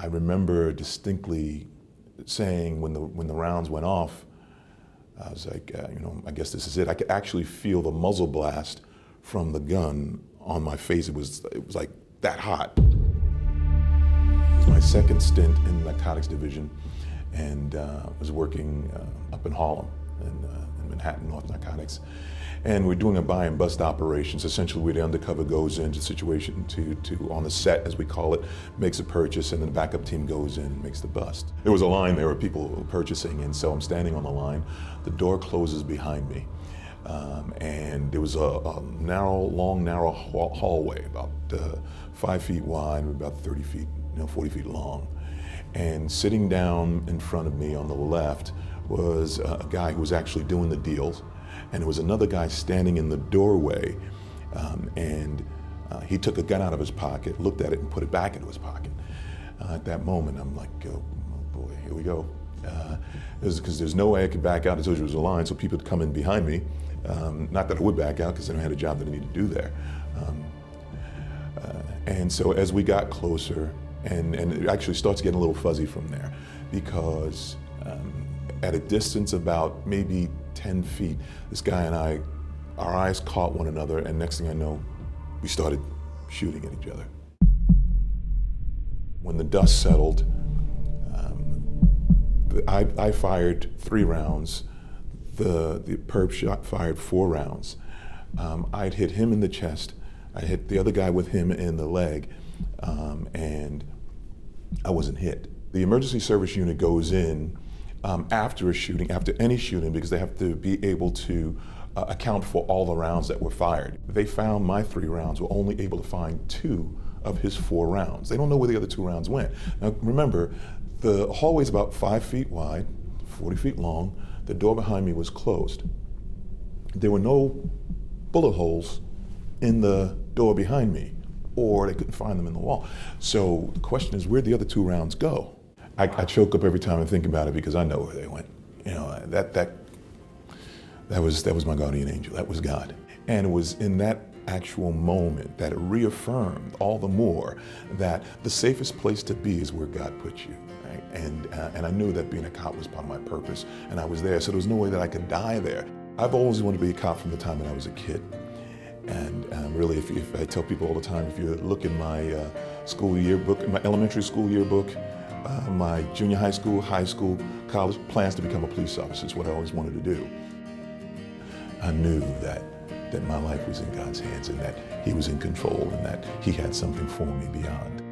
I remember distinctly saying when the rounds went off, I was like, I guess this is it. I could actually feel the muzzle blast from the gun on my face. It was like that hot. It was my second stint in the narcotics division, and I was working up in Harlem, in Manhattan, North Narcotics. And we're doing a buy and bust operations. Essentially, where the undercover goes into a situation to on the set, as we call it, makes a purchase, and then the backup team goes in and makes the bust. There was a line there where people were purchasing, and so I'm standing on the line. The door closes behind me, and there was a long, narrow hallway, about 5 feet wide, about 30 feet, 40 feet long. And sitting down in front of me on the left was a guy who was actually doing the deals. And there was another guy standing in the doorway, and he took a gun out of his pocket, looked at it, and put it back into his pocket. At that moment, I'm like, oh boy, here we go. Because there's no way I could back out. I told you it was a line, so people would come in behind me. Not that I would back out, because I had a job that I needed to do there. And so as we got closer, and it actually starts getting a little fuzzy from there, because at a distance about maybe 10 feet, this guy and I, our eyes caught one another, and next thing I know, we started shooting at each other. When the dust settled, I fired 3 rounds. The perp shot fired 4 rounds. I'd hit him in the chest. I hit the other guy with him in the leg, and I wasn't hit. The emergency service unit goes in after a shooting, after any shooting, because they have to be able to account for all the rounds that were fired. They found my 3 rounds, were only able to find 2 of his 4 rounds. They don't know where the other 2 rounds went. Now remember, the hallway's about 5 feet wide, 40 feet long. The door behind me was closed. There were no bullet holes in the door behind me, or they couldn't find them in the wall. So the question is, where'd the other 2 rounds go? I choke up every time I think about it, because I know where they went. That was my guardian angel. That was God. And it was in that actual moment that it reaffirmed all the more that the safest place to be is where God put you. Right? And I knew that being a cop was part of my purpose, and I was there, so there was no way that I could die there. I've always wanted to be a cop from the time that I was a kid. And really, if I tell people all the time, if you look in my school yearbook, my elementary school yearbook, my junior high school, college, plans to become a police officer is what I always wanted to do. I knew that my life was in God's hands, and that He was in control, and that He had something for me beyond.